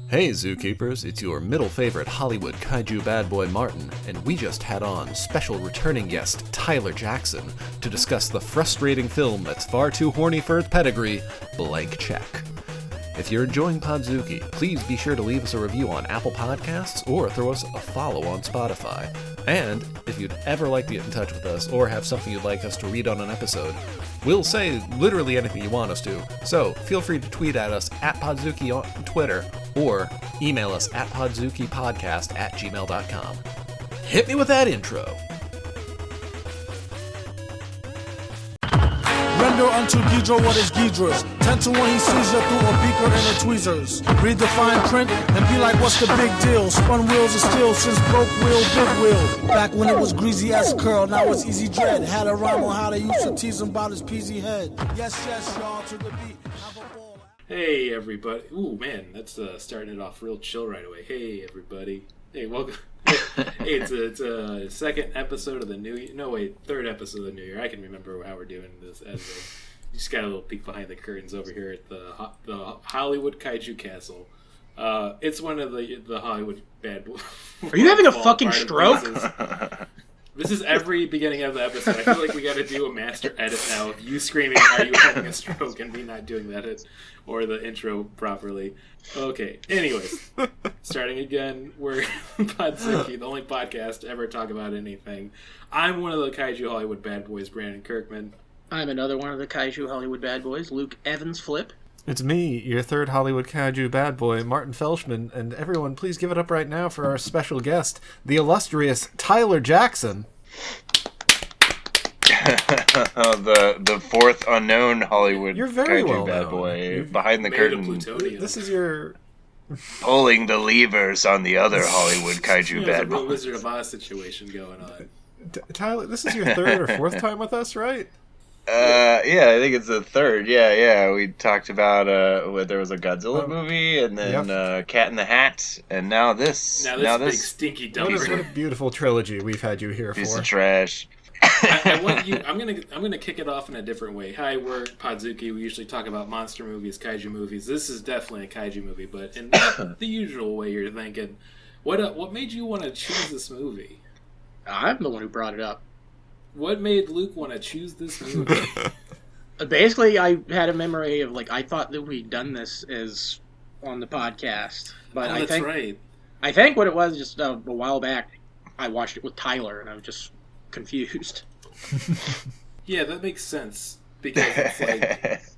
Hey zookeepers, it's your middle favorite Hollywood Kaiju Badbois Martin, and we just had on special returning guest Tyler Jackson to discuss the frustrating film that's far too horny for its pedigree, Blank Check. If you're enjoying Podzuki, please be sure to leave us a review on Apple Podcasts or throw us a follow on Spotify. And if you'd ever like to get in touch with us or have something you'd like us to read on an episode, we'll say literally anything you want us to. So feel free to tweet at us at Podzuki on Twitter or email us at podzukipodcast@gmail.com. Hit me with that intro. Render unto Ghidra what is Ghidra's. 10 to 1 he sees you through a beaker and a tweezers. Read the fine print and be like, what's the big deal? Spun wheels of steel since broke wheel, big wheel. Back when it was greasy as curl, now it's easy dread. Had a rhyme on how they used to tease him about his peasy head. Yes, y'all, to the beat. Have a ball. Hey, everybody. Ooh, man, that's starting it off real chill right away. Hey, everybody. Hey, welcome. Hey, it's a second episode of the new year. No, wait, third episode of the new year. I can remember how we're doing this. Just got a little peek behind the curtains over here at the Hollywood Kaiju Castle. It's one of the Hollywood Badbois. Are you having a fucking stroke? This is every beginning of the episode. I feel like we got to do a master edit now of you screaming, "Are you having a stroke?" and me not doing that or the intro properly. Okay. Anyways, starting again. We're Podzuki, the only podcast to ever talk about anything. I'm one of the Kaiju Hollywood Badbois, Brandon Kirkman. I'm another one of the Kaiju Hollywood Badbois, Luke Evans Flip. It's me, your third Hollywood Kaiju Badbois, Martin Felshman, and everyone please give it up right now for our special guest, the illustrious Tyler Jackson. the fourth unknown Hollywood Kaiju Badbois. Boy behind the curtain. This is your... Pulling the levers on the other Hollywood Kaiju There's a Badbois. real Wizard of Oz situation going on. Tyler, this is your third or fourth time with us, right? Yeah, I think it's the third. Yeah. We talked about there was a Godzilla movie, and then Cat in the Hat, and now this. Now this big stinky dumper. What a beautiful trilogy we've had you here Piece for. of trash. I want you. I'm gonna kick it off in a different way. Hi, we're Podzuki. We usually talk about monster movies, kaiju movies. This is definitely a kaiju movie, but in not the usual way you're thinking. What made you want to choose this movie? I'm the one who brought it up. What made Luke want to choose this movie? Basically, I had a memory of, I thought that we'd done this as on the podcast. But that's right. I think what it was, just a while back, I watched it with Tyler, and I was just confused. Yeah, that makes sense. Because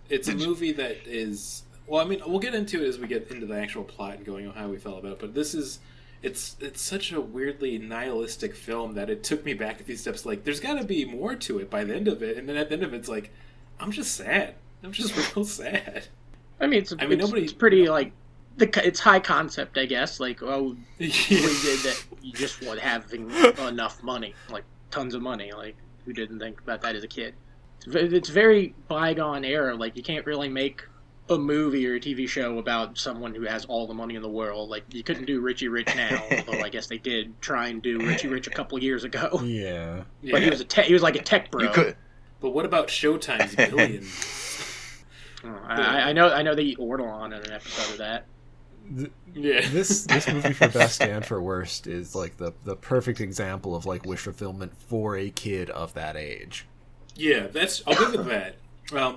it's a movie that is... Well, I mean, we'll get into it as we get into the actual plot and going on how we felt about it, but this is... It's such a weirdly nihilistic film that it took me back a few steps. There's got to be more to it by the end of it, and then at the end of it, it's like, I'm just sad. I'm just real sad. I mean, it's pretty it's high concept, I guess. We did that. You just want having enough money, tons of money. Who didn't think about that as a kid? It's very bygone era. You can't really make a movie or a TV show about someone who has all the money in the world. You couldn't do Richie Rich now, although I guess they did try and do Richie Rich a couple years ago. Yeah. But he was like a tech bro. You could. But what about Showtime's Billions? I know they eat Ortolan in an episode of that. This movie for best and for worst is the perfect example of wish fulfillment for a kid of that age. Yeah, I'll give it that.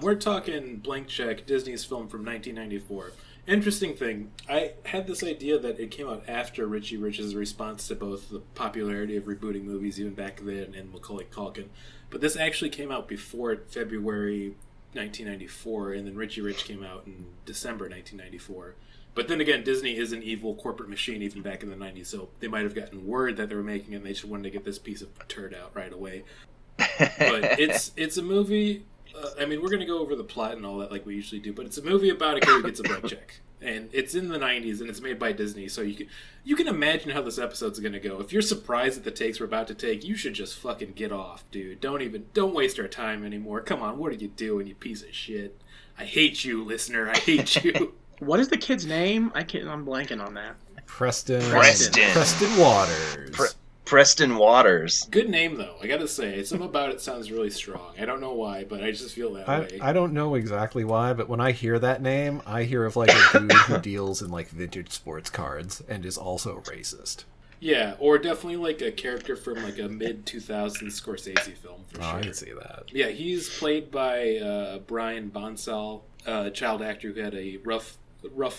We're talking Blank Check, Disney's film from 1994. Interesting thing, I had this idea that it came out after Richie Rich's response to both the popularity of rebooting movies even back then and Macaulay Culkin. But this actually came out before February 1994, and then Richie Rich came out in December 1994. But then again, Disney is an evil corporate machine even back in the 90s, so they might have gotten word that they were making it and they just wanted to get this piece of turd out right away. But it's a movie... we're going to go over the plot and all that like we usually do, but it's a movie about a kid who gets a blank check. And it's in the 90s, and it's made by Disney, so you can imagine how this episode's going to go. If you're surprised at the takes we're about to take, you should just fucking get off, dude. Don't waste our time anymore. Come on, what are you doing, you piece of shit? I hate you, listener. I hate you. What is the kid's name? I'm blanking on that. Preston Waters. Preston Waters. Good name, though. I gotta say, something about it sounds really strong. I don't know why, but I just feel that way. I don't know exactly why, but when I hear that name, I hear of like a dude who deals in like vintage sports cards and is also racist. Yeah, or definitely like a character from like a mid-2000s Scorsese film, for sure. I can see that. Yeah, he's played by Brian Bonsall, a child actor who had a rough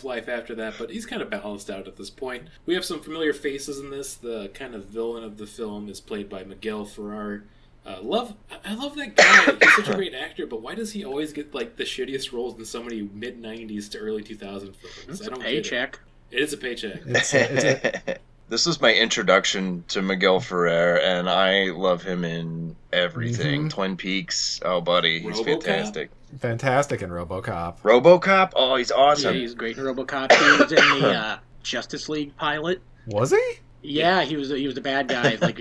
life after that, but he's kind of balanced out at this point. We have some familiar faces in this. The kind of villain of the film is played by Miguel Ferrer. I love that guy. He's such a great actor, but why does he always get like the shittiest roles in so many mid-90s to early 2000 films? It's a paycheck. It is a paycheck. This was my introduction to Miguel Ferrer, and I love him in everything. Mm-hmm. Twin Peaks, oh buddy, he's fantastic. Fantastic in RoboCop. RoboCop, oh he's awesome. Yeah, he's great in RoboCop. He was in the Justice League pilot. Was he? Yeah, he was the bad guy. Like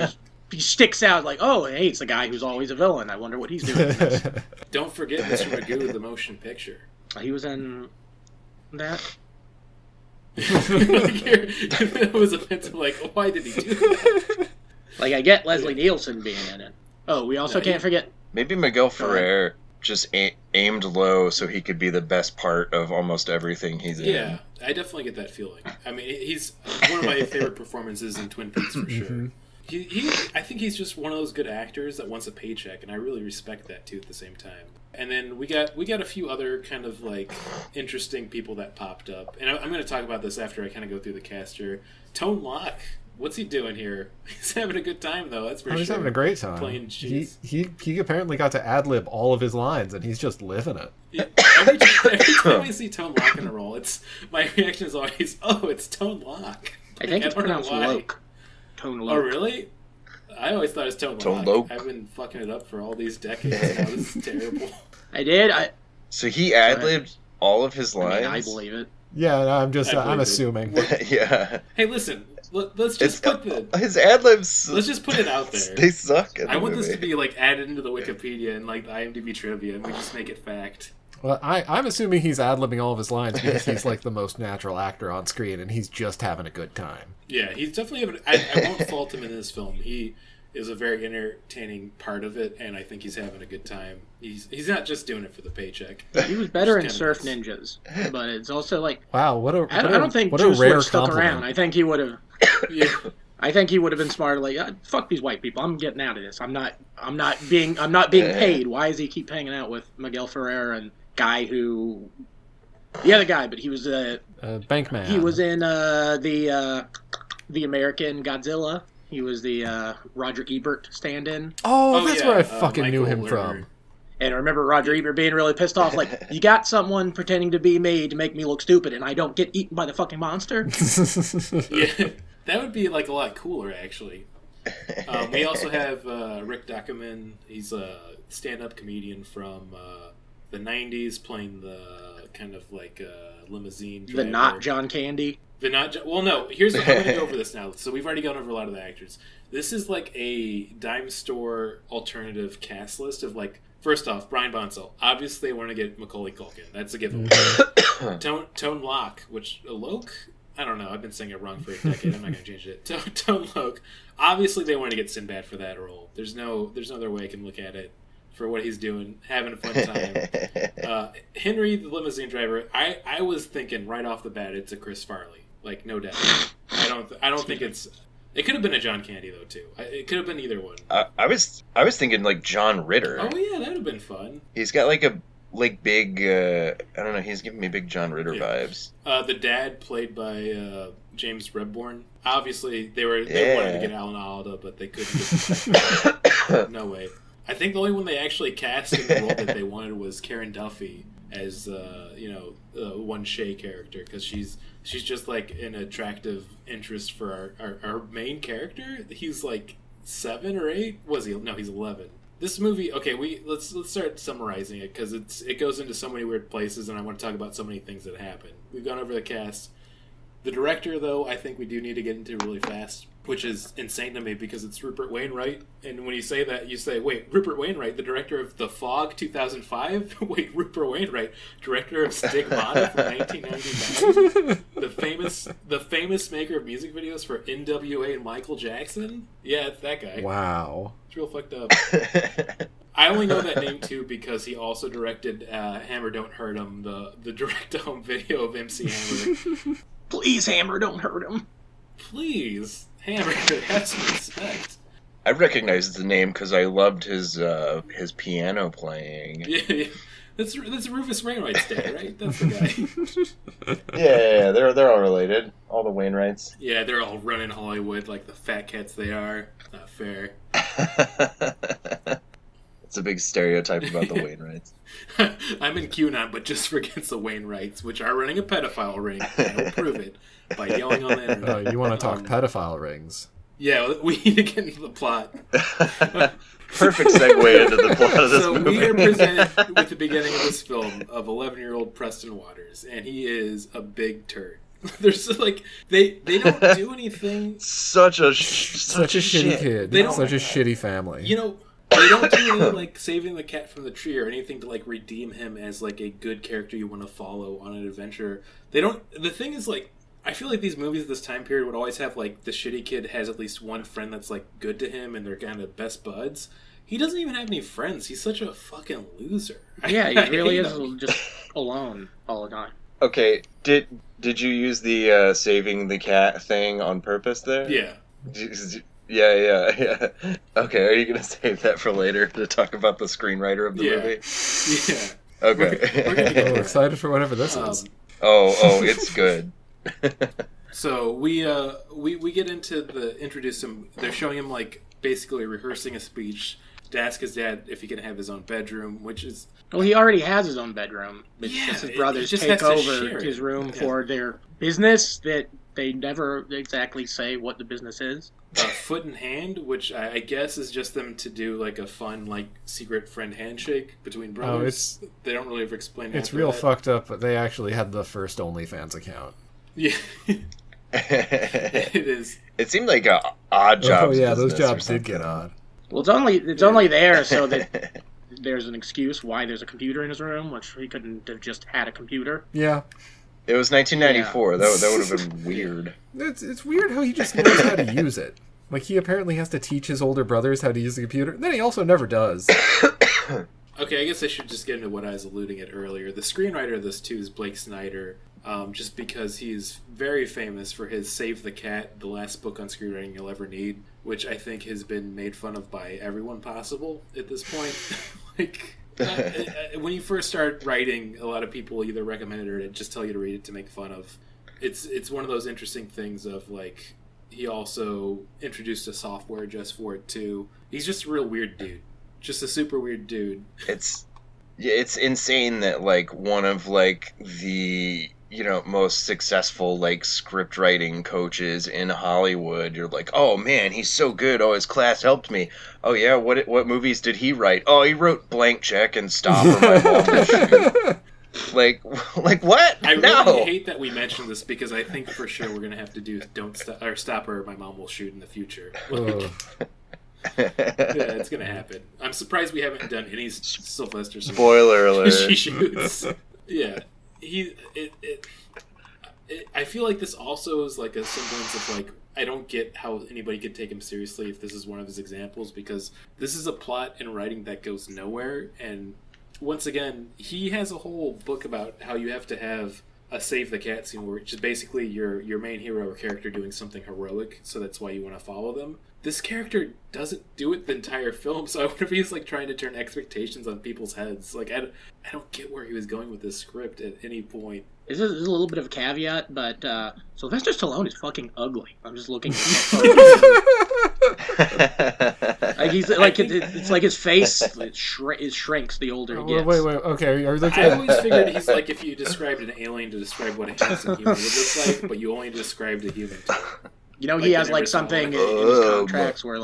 he sticks out like, oh, hey, it's the guy who's always a villain. I wonder what he's doing. Don't forget Mr. Magoo, the motion picture. He was in that. It was offensive. Like, why did he do that? Like, I get Leslie Nielsen being in it. Oh, we also can't forget. Maybe Miguel Ferrer just aimed low so he could be the best part of almost everything he's in. Yeah, I definitely get that feeling. I mean, he's one of my favorite performances in Twin Peaks for sure. I think he's just one of those good actors that wants a paycheck, and I really respect that too at the same time. And then we got a few other kind of like interesting people that popped up, and I'm going to talk about this after I kind of go through the cast here. Tone Loc, what's he doing here? He's having a good time though. That's for sure. He's having a great time. Playing cheese. He apparently got to ad lib all of his lines, and he's just living it. Yeah, every time I see Tone Loc in a role, my reaction is always, "Oh, it's Tone Loc." I think it's pronounced Loc. Tone Loc. Oh, really? I always thought it was Tone Loc. I've been fucking it up for all these decades now. This is terrible. I did. So he ad-libbed all of his lines? I believe it. Yeah, I'm assuming. Yeah. Hey, listen. Let's just put his ad-libs. Let's just put it out there. They suck. I want this to be like added into the Wikipedia and like the IMDb trivia, and we just make it fact. Well, I'm assuming he's ad-libbing all of his lines because he's like the most natural actor on screen, and he's just having a good time. Yeah, he's definitely having. I won't fault him in this film. He is a very entertaining part of it, and I think he's having a good time. He's not just doing it for the paycheck. He was better in Surf Ninjas, but it's also like, wow, I don't think Juice would have stuck around. I think he would have. Yeah. I think he would have been smarter. Like, fuck these white people. I'm getting out of this. I'm not being paid. Why does he keep hanging out with Miguel Ferrer and guy who, the other guy? But he was Bankman. He was in the American Godzilla. He was the Roger Ebert stand-in. Oh, that's yeah, where I fucking knew him Lerner. from. And I remember Roger Ebert being really pissed off, like, you got someone pretending to be me to make me look stupid, and I don't get eaten by the fucking monster? Yeah, that would be like a lot cooler, actually. We also have Rick Duckerman. He's a stand-up comedian from the 90s, playing the kind of like limousine driver. The not John Candy. Well, no. I'm going to go over this now. So we've already gone over a lot of the actors. This is like a dime store alternative cast list of like. First off, Brian Bonsall. Obviously, they want to get Macaulay Culkin. That's a giveaway. Tone Loc, which Loc. I don't know. I've been saying it wrong for a decade. I'm not going to change it. Tone Loc. Obviously, they want to get Sinbad for that role. There's no other way I can look at it. For what he's doing, having a fun time. Henry, the limousine driver. I was thinking right off the bat, it's a Chris Farley. Like, no doubt. I don't think it's. It could have been a John Candy though too. It could have been either one. I was thinking like John Ritter. Oh yeah, that would have been fun. He's got like a big. I don't know. He's giving me big John Ritter vibes. The dad, played by James Rebborn. Obviously, they wanted to get Alan Alda, but they couldn't get no way. I think the only one they actually cast in the role that they wanted was Karen Duffy as one Shay character, because she's just like an attractive interest for our main character. He's like 7 or 8. Was he? No, he's 11. This movie, okay, let's start summarizing it, because it goes into so many weird places, and I want to talk about so many things that happen. We've gone over the cast. The director, though, I think we do need to get into really fast. which is insane to me because it's Rupert Wainwright. And when you say that, you say, wait, Rupert Wainwright, the director of The Fog 2005? Wait, Rupert Wainwright, director of Stigmata from 1999? The famous maker of music videos for NWA and Michael Jackson? Yeah, it's that guy. Wow. It's real fucked up. I only know that name, too, because he also directed Hammer Don't Hurt Him, the direct-to-home video of MC Hammer. Please, Hammer, don't hurt him. Please, Hammer, have some respect. I recognized the name because I loved his piano playing. Yeah. That's Rufus Wainwright's dad, right? That's the guy. Yeah, they're all related. All the Wainwrights. Yeah, they're all running Hollywood like the fat cats they are. Not fair. It's a big stereotype about the Wainwrights. I'm in QAnon, but just for against the Wainwrights, which are running a pedophile ring. I will prove it by yelling on the internet. You want to talk pedophile rings? Yeah, we need to get into the plot. Perfect segue into the plot of this movie. We are presented with the beginning of this film of 11-year-old Preston Waters, and he is a big turd. There's they don't do anything. Such a shitty kid. Such a shitty family. You know, they don't do any saving the cat from the tree or anything to redeem him as a good character you want to follow on an adventure. They don't. The thing is I feel like these movies at this time period would always have the shitty kid has at least one friend that's good to him and they're kind of best buds. He doesn't even have any friends. He's such a fucking loser. Yeah, he really is just alone all the time. Okay, did you use the saving the cat thing on purpose there? Yeah. Yeah. Okay, are you going to save that for later to talk about the screenwriter of the movie? Yeah. Okay. We're excited for whatever this is. Oh, it's good. So we get into introduce him. They're showing him basically rehearsing a speech to ask his dad if he can have his own bedroom, which is... Well, he already has his own bedroom. But his brothers just take over his room for their business that they never exactly say what the business is. Foot in Hand, which I guess is just them to do a fun secret friend handshake between brothers. They don't really ever explain it. It's real fucked up, but they actually had the first OnlyFans account. Yeah. It is. It seemed like a odd job. Oh yeah, those jobs did get odd. Well, it's only there so that there's an excuse why there's a computer in his room, which he couldn't have just had a computer. Yeah. It was 1994. Yeah. That would have been weird. It's weird how he just knows how to use it. He apparently has to teach his older brothers how to use the computer. Then he also never does. Okay, I guess I should just get into what I was alluding at earlier. The screenwriter of this, too, is Blake Snyder, just because he's very famous for his Save the Cat, the last book on screenwriting you'll ever need, which I think has been made fun of by everyone possible at this point. When you first start writing, a lot of people either recommend it or just tell you to read it to make fun of. It's one of those interesting things of, he also introduced a software just for it, too. He's just a real weird dude. Just a super weird dude. It's insane that one of the most successful script writing coaches in Hollywood, you're oh man, he's so good. Oh, his class helped me. Oh yeah, what movies did he write? Oh, he wrote Blank Check and Stop or My Mom Will Shoot. What? I really hate that we mentioned this because I think for sure we're gonna have to do Don't Stop or Stop or My Mom Will Shoot in the future. Yeah, it's gonna happen. I'm surprised we haven't done any Sylvester. Spoiler alert. She shoots. Yeah, I feel like this also is a semblance of I don't get how anybody could take him seriously if this is one of his examples, because this is a plot and writing that goes nowhere. And once again, he has a whole book about how you have to have a save the cat scene, which is basically your main hero or character doing something heroic, so that's why you want to follow them. This character doesn't do it the entire film, so I wonder if he's trying to turn expectations on people's heads. I don't get where he was going with this script at any point. This is a little bit of a caveat, but Sylvester Stallone is fucking ugly. I'm just looking at it's his face it shrinks the older he gets. Wait, okay. Are you I always figured he's if you described an alien to describe what a handsome human would look like, but you only described a human. He has something in his contracts where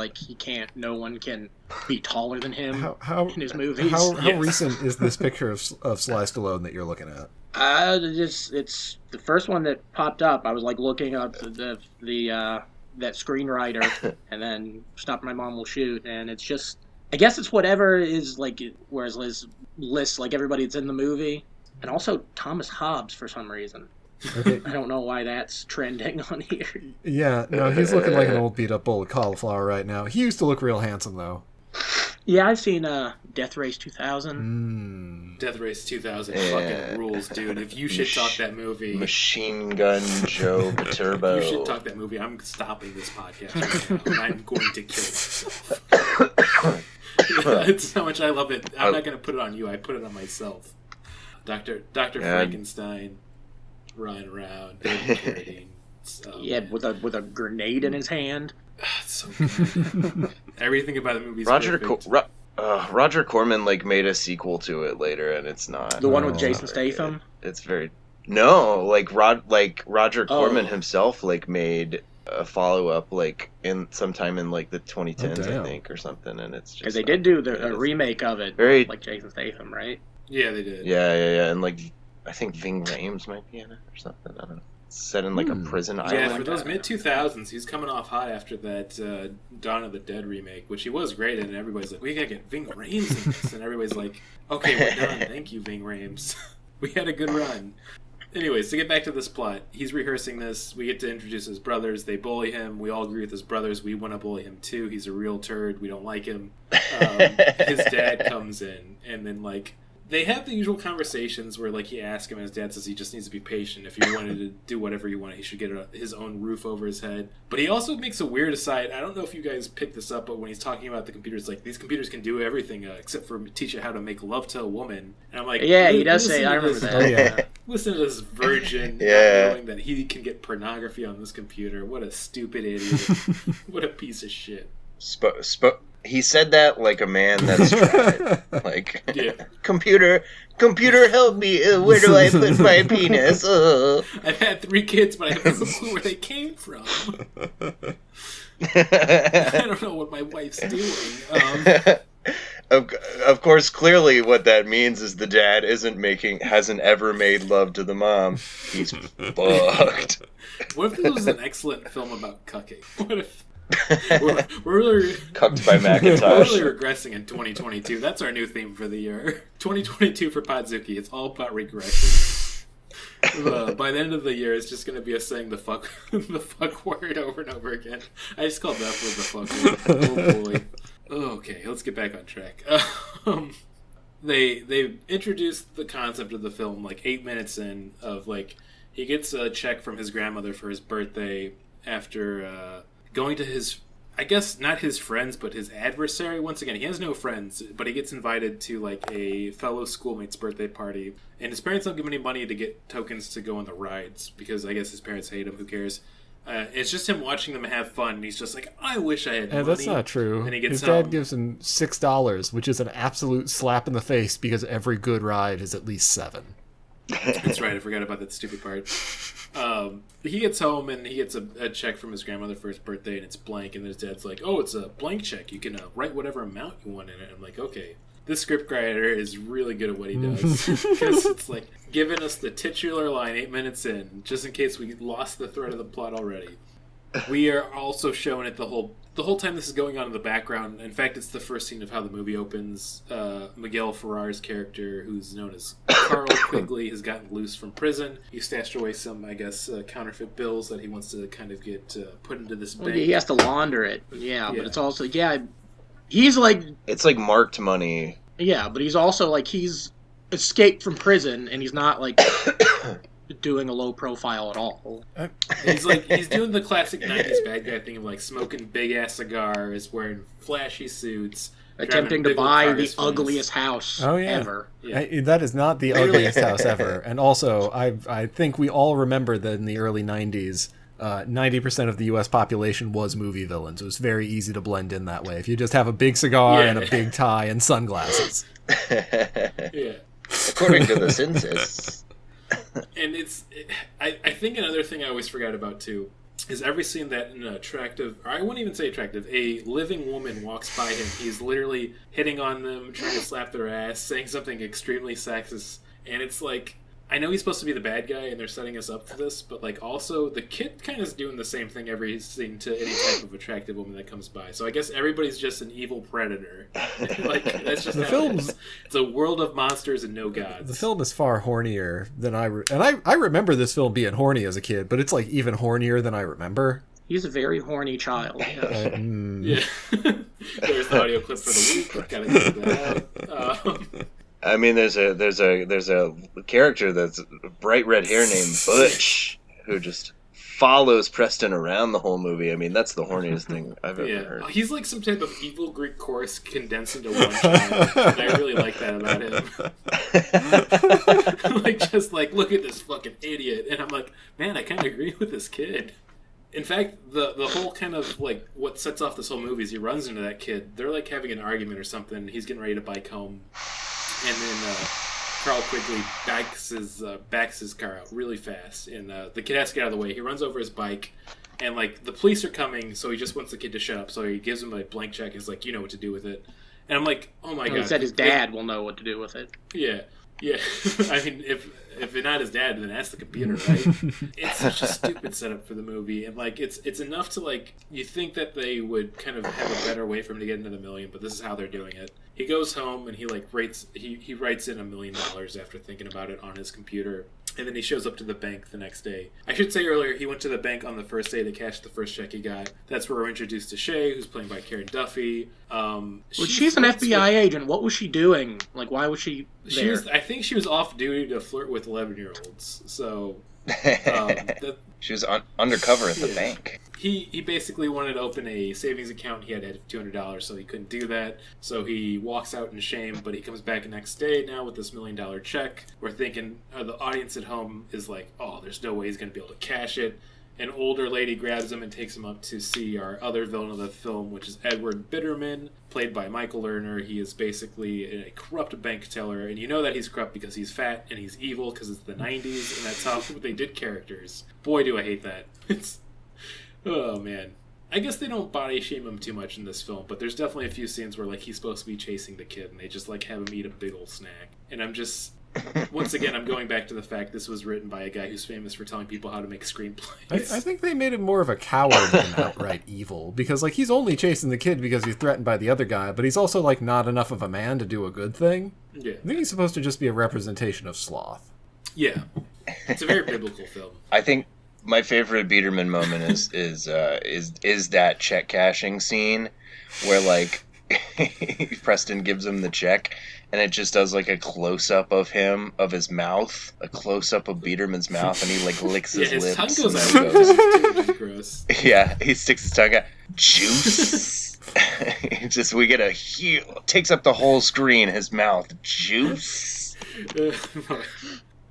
no one can be taller than him in his movies. How recent is this picture of Sly Stallone that you're looking at? It's the first one that popped up. I was looking up the that screenwriter, and then Stop My Mom Will Shoot, and it's just, I guess it's whatever is like, whereas Liz lists like everybody that's in the movie, and also Thomas Hobbs for some reason. Okay. I don't know why that's trending on here. Yeah, no, he's looking like an old beat-up bowl of cauliflower right now. He used to look real handsome, though. Yeah, I've seen Death Race 2000. Death Race 2000 fucking rules, dude. If you should talk that movie... Machine Gun Joe Turbo. If you should talk that movie, I'm stopping this podcast right now, and I'm going to kill myself. That's how much I love it. I'm not going to put it on you. I put it on myself. Dr. Frankenstein, running around, David Carradine. Yeah, with a grenade in his hand. It's so good. Everything about the movie is perfect. Roger Corman like made a sequel to it later, and it's not the one with Jason Statham. It's very Roger Corman himself like made a follow up like sometime in like the 2010s, I think, or something, and it's just because they did do a remake of it, very like Jason Statham, right? Yeah, they did. Yeah, and like I think Ving Rhames might be in it or something. I don't know. It's set in like a prison island. Yeah, for those mid-2000s, he's coming off hot after that Dawn of the Dead remake, which he was great in, and everybody's like, we gotta get Ving Rhames in this, and everybody's like, okay, we're done, thank you, Ving Rhames. We had a good run. Anyways, to get back to this plot, he's rehearsing this, we get to introduce his brothers, they bully him, we all agree with his brothers, we want to bully him too, he's a real turd, we don't like him. His dad comes in, and then like, they have the usual conversations where, like, he asks him, and his dad says he just needs to be patient. If he wanted to do whatever he wanted, he should get his own roof over his head. But he also makes a weird aside. I don't know if you guys picked this up, but when he's talking about the computers, like, these computers can do everything except for teach you how to make love to a woman. And I'm like, yeah, he does say, I remember that. Yeah. Listen to this virgin not knowing that he can get pornography on this computer. What a stupid idiot. What a piece of shit. He said that like a man that's tried. Like, computer, help me. Where do I put my penis? I've had 3 kids, but I have no clue where they came from. I don't know what my wife's doing. Of course, clearly what that means is the dad hasn't ever made love to the mom. He's fucked. What if this was an excellent film about cucking? What if... We're really cucked by McIntosh. We're really regressing in 2022. That's our new theme for the year. 2022 for Podzuki. It's all about regression. By the end of the year, it's just going to be us saying the fuck word over and over again. I just called that word the fuck word. Oh boy. Okay, let's get back on track. They introduced the concept of the film like 8 minutes in. Of like he gets a check from his grandmother for his birthday after. Going to his, I guess not his friends, but his adversary. Once again, he has no friends, but he gets invited to like a fellow schoolmate's birthday party, and his parents don't give him any money to get tokens to go on the rides because I guess his parents hate him. Who cares? It's just him watching them have fun, and he's just like, I wish I had money. That's not true. And he gets his dad gives him $6, which is an absolute slap in the face because every good ride is at least $7. That's right. I forgot about that stupid part. He gets home and he gets a check from his grandmother for his birthday, and it's blank. And his dad's like, "Oh, it's a blank check. You can write whatever amount you want in it." I'm like, "Okay, this scriptwriter is really good at what he does because it's like giving us the titular line 8 minutes in, just in case we lost the thread of the plot already." We are also showing it the whole time this is going on in the background. In fact, it's the first scene of how the movie opens. Miguel Ferrar's character, who's known as Carl Quigley, has gotten loose from prison. He stashed away some, I guess, counterfeit bills that he wants to kind of get put into this bank. He has to launder it. Yeah, but it's also, he's like... It's like marked money. Yeah, but he's also like, he's escaped from prison, and he's not like... doing a low profile at all. He's doing the classic 90s bad guy thing of like smoking big ass cigars, wearing flashy suits, attempting to buy the ugliest house ever. Yeah. That is not the ugliest house ever. And also, I think we all remember that in the early 90s, 90% of the U.S. population was movie villains. It was very easy to blend in that way. If you just have a big cigar and a big tie and sunglasses. Yeah. According to the census. And I think another thing I always forgot about too is every scene that an attractive, or I wouldn't even say attractive, a living woman walks by him, he's literally hitting on them, trying to slap their ass, saying something extremely sexist, and it's like, I know he's supposed to be the bad guy, and they're setting us up for this, but like also the kid kind of is doing the same thing every scene to any type of attractive woman that comes by. So I guess everybody's just an evil predator. Like that's just the how film. it is. It's a world of monsters and no gods. The film is far hornier than I remember this film being horny as a kid, but it's like even hornier than I remember. He's a very horny child. Yeah. There's the audio clip for the week. Gotta get that out. I mean, there's a character that's bright red hair named Butch who just follows Preston around the whole movie. I mean, that's the horniest thing I've ever heard. He's like some type of evil Greek chorus condensed into one child. And I really like that about him. Like, just like, look at this fucking idiot. And I'm like, man, I kind of agree with this kid. In fact, the whole kind of, like, what sets off this whole movie is he runs into that kid. They're, like, having an argument or something. He's getting ready to bike home. And then Carl quickly backs his car out really fast. And the kid has to get out of the way. He runs over his bike. And, like, the police are coming, so he just wants the kid to shut up. So he gives him a blank check. He's like, you know what to do with it. And I'm like, oh, my God. He said his dad will know what to do with it. Yeah. Yeah. I mean, if not his dad, then ask the computer, right? It's such a stupid setup for the movie. And, like, it's enough to, like, you think that they would kind of have a better way for him to get into the million, but this is how they're doing it. He goes home and he, like, writes in $1 million after thinking about it on his computer. And then he shows up to the bank the next day. I should say earlier, he went to the bank on the first day to cash the first check he got. That's where we're introduced to Shay, who's played by Karen Duffy. She's an FBI agent. What was she doing? Like, why was she there? I think she was off duty to flirt with 11-year-olds. So she was undercover at the bank. He basically wanted to open a savings account. He had to have $200, so he couldn't do that. So he walks out in shame, but he comes back the next day now with this $1 million check. We're thinking, the audience at home is like, oh, there's no way he's going to be able to cash it. An older lady grabs him and takes him up to see our other villain of the film, which is Edward Bitterman, played by Michael Lerner. He is basically a corrupt bank teller, and you know that he's corrupt because he's fat and he's evil because it's the 90s, and that's how they did characters. Boy, do I hate that. Oh, man. I guess they don't body shame him too much in this film, but there's definitely a few scenes where, like, he's supposed to be chasing the kid, and they just, like, have him eat a big old snack. And I'm just... Once again, I'm going back to the fact this was written by a guy who's famous for telling people how to make screenplays. I think they made him more of a coward than outright evil, because, like, he's only chasing the kid because he's threatened by the other guy, but he's also, like, not enough of a man to do a good thing. Yeah. I think he's supposed to just be a representation of sloth. Yeah. It's a very biblical film. I think my favorite Biederman moment is that check cashing scene where, like, Preston gives him the check and it just does like a close-up of him, of his mouth, a close-up of Biederman's mouth, and he like licks his lips. Tongue goes out. Goes, gross. Yeah, he sticks his tongue out. Juice. Just we get a huge, takes up the whole screen. His mouth, juice.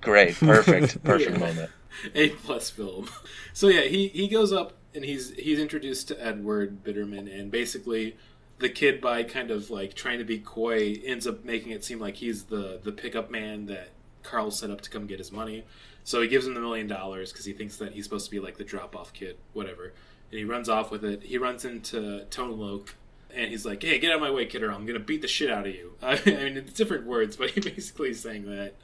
Great, perfect moment. A+ film. So yeah, he goes up and he's introduced to Edward Bitterman, and basically the kid, by kind of like trying to be coy, ends up making it seem like he's the pickup man that Carl set up to come get his money. So he gives him the $1 million because he thinks that he's supposed to be like the drop-off kid, whatever. And he runs off with it. He runs into Tone Loc, and he's like, "Hey, get out of my way, kid, or I'm gonna beat the shit out of you." I mean, it's different words, but he basically is saying that.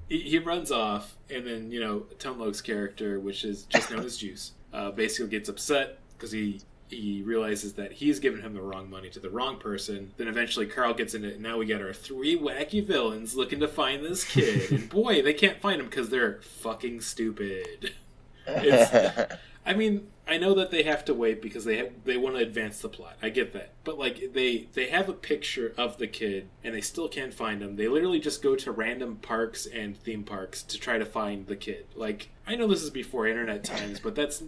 He runs off, and then, you know, Tone Loc's character, which is just known as Juice, basically gets upset because he realizes that he's given him the wrong money to the wrong person. Then eventually Carl gets in it, and now we got our 3 wacky villains looking to find this kid. And boy, they can't find him because they're fucking stupid. I mean, I know that they have to wait because they want to advance the plot. I get that. But, like, they have a picture of the kid, and they still can't find him. They literally just go to random parks and theme parks to try to find the kid. Like, I know this is before internet times, but that's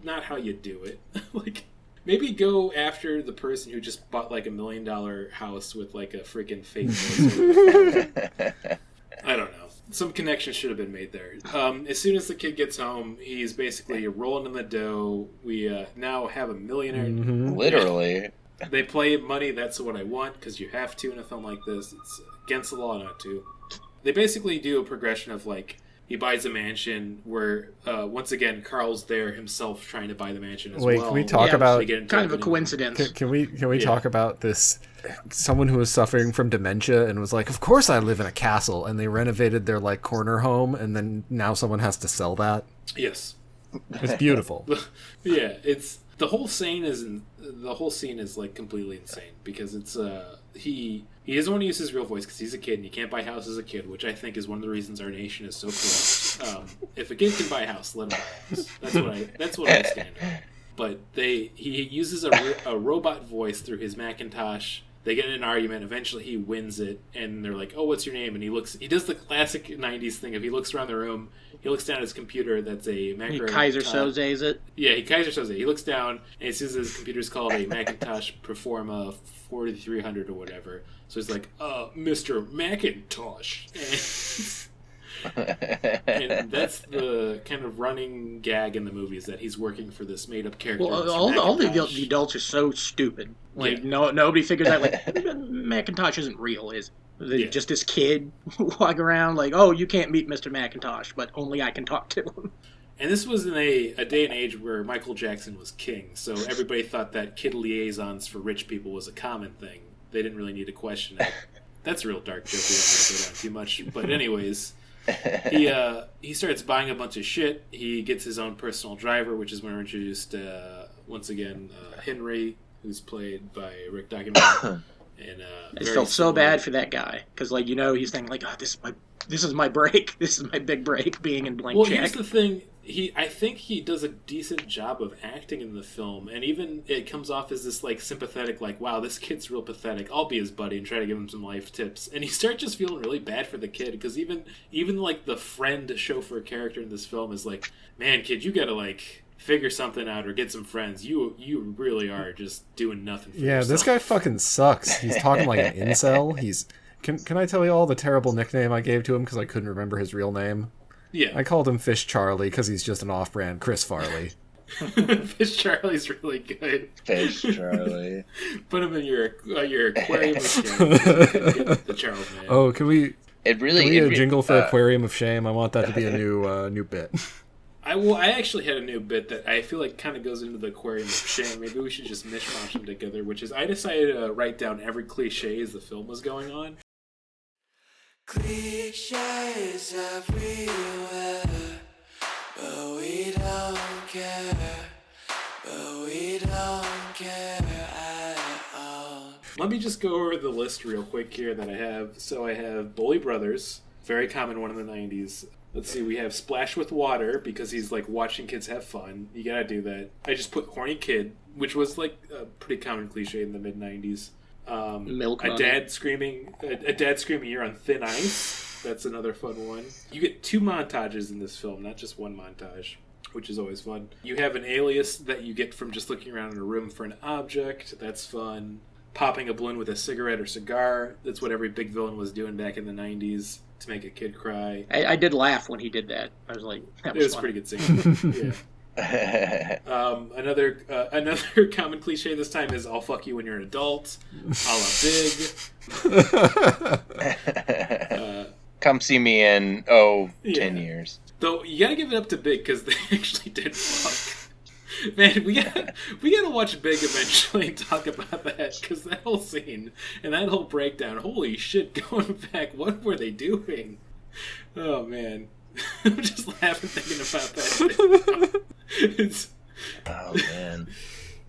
not how you do it. Like, maybe go after the person who just bought, like, $1 million house with, like, a freaking fake voice. I don't know. Some connection should have been made there. As soon as the kid gets home, he's basically rolling in the dough. We now have a millionaire. Mm-hmm. Literally. They play money, that's what I want, because you have to in a film like this. It's against the law not to. They basically do a progression of, like, He buys a mansion where, once again, Carl's there himself trying to buy the mansion as well. Wait, can we talk about... Kind of a coincidence. Can we talk about this... Someone who was suffering from dementia and was like, of course I live in a castle, and they renovated their, like, corner home, and then now someone has to sell that? Yes. It's beautiful. Yeah, it's... The whole scene is like completely insane because it's he doesn't want to use his real voice because he's a kid and he can't buy a house as a kid, which I think is one of the reasons our nation is so corrupt. If a kid can buy a house, let him buy a house. That's what I stand on. But he uses a robot voice through his Macintosh. They get in an argument. Eventually, he wins it, and they're like, "Oh, what's your name?" And he does the classic '90s thing. If he looks around the room, he looks down at his computer. That's a macro. He Kaiser Soze's it. Yeah, he Kaiser Soze. He looks down, and he sees his computer's called a Macintosh Performa 4300 or whatever. So he's like, Mr. Macintosh. And that's the kind of running gag in the movie is that he's working for this made-up character. Well, all the adults are so stupid. Like, nobody figures out, like, Macintosh isn't real, is it? Just this kid walking around like, oh, you can't meet Mr. Macintosh, but only I can talk to him. And this was in a day and age where Michael Jackson was king, so everybody thought that kid liaisons for rich people was a common thing. They didn't really need to question it. That's a real dark joke. We don't want to go down too much. But anyways... He starts buying a bunch of shit. He gets his own personal driver, which is when we're introduced once again Henry, who's played by Rick Document. And I felt so bad for that guy because, like, he's thinking like, oh, this is my break. This is my big break. Being in Blank Check. Well, here's the thing. I think he does a decent job of acting in the film, and even it comes off as this like sympathetic, like, wow, this kid's real pathetic. I'll be his buddy and try to give him some life tips. And you start just feeling really bad for the kid because even like the friend chauffeur character in this film is like, man, kid, you gotta like figure something out or get some friends. You really are just doing nothing for yourself. This guy fucking sucks. He's talking like an incel. Can I tell you all the terrible nickname I gave to him because I couldn't remember his real name? Yeah. I called him Fish Charlie because he's just an off-brand Chris Farley. Fish Charlie's really good. Fish Charlie. Put him in your aquarium of shame. The Charles man. Oh, can we a jingle for Aquarium of Shame? I want that to be a new bit. I actually had a new bit that I feel like kind of goes into the Aquarium of Shame. Maybe we should just mishmash them together, which is I decided to write down every cliche as the film was going on. Clichés everywhere, but we don't care, at all. Let me just go over the list real quick here that I have. So I have Bully Brothers, very common one in the 90s. Let's see, we have Splash with Water, because he's like watching kids have fun. You gotta do that. I just put Horny Kid, which was like a pretty common cliche in the mid-90s. A dad screaming, you're on thin ice. That's another fun one. You get 2 montages in this film, not just one montage, which is always fun. You have an alias that you get from just looking around in a room for an object. That's fun. Popping a balloon with a cigarette or cigar. That's what every big villain was doing back in the 90s to make a kid cry. I did laugh when he did that. I was like, that was a pretty good scene. Yeah. Another common cliche this time is I'll fuck you when you're an adult. A la Big. Come see me in 10 years. Though you gotta give it up to Big because they actually did fuck. Man, we gotta watch Big eventually and talk about that because that whole scene and that whole breakdown. Holy shit! Going back, what were they doing? Oh man. I'm just laughing thinking about that. Oh man.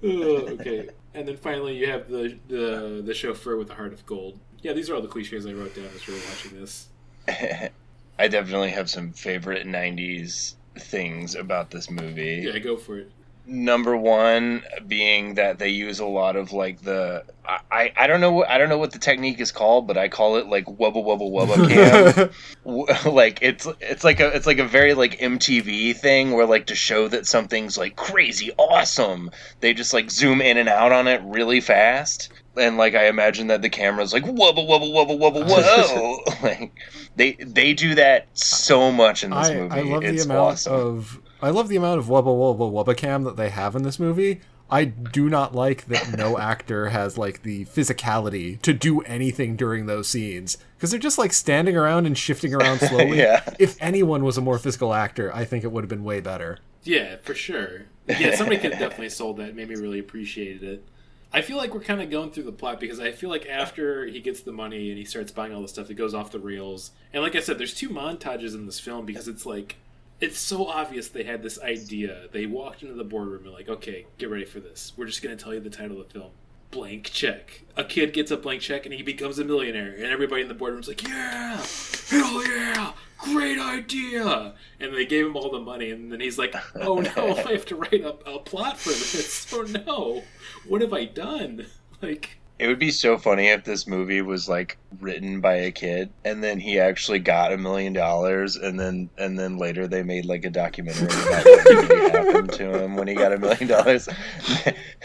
Okay. And then finally you have the chauffeur with the heart of gold. Yeah, these are all the cliches I wrote down as we were watching this. I definitely have some favorite 90s things about this movie. Yeah, go for it. Number one being that they use a lot of like I don't know what the technique is called, but I call it like wubba wubba wubba cam. Like it's like a very like MTV thing where like to show that something's like crazy awesome, they just like zoom in and out on it really fast. And like I imagine that the camera's like wubba wubba wubba wubba whoa. Like they do that so much in this movie. I love it's the amount awesome. of I love the amount of wubba wubba wubba cam that they have in this movie. I do not like that no actor has, like, the physicality to do anything during those scenes. Because they're just, like, standing around and shifting around slowly. Yeah. If anyone was a more physical actor, I think it would have been way better. Yeah, for sure. Yeah, somebody could have definitely sold that. Made me really appreciated it. I feel like we're kind of going through the plot because I feel like after he gets the money and he starts buying all the stuff, it goes off the rails. And like I said, there's 2 montages in this film because it's like, it's so obvious they had this idea. They walked into the boardroom and like, okay, get ready for this. We're just going to tell you the title of the film. Blank check. A kid gets a blank check and he becomes a millionaire. And everybody in the boardroom's like, yeah! Hell yeah! Great idea! And they gave him all the money and then he's like, oh no, I have to write a plot for this. Oh no! What have I done? Like... It would be so funny if this movie was like written by a kid and then he actually got $1 million and then later they made like a documentary about what really happened to him when he got $1 million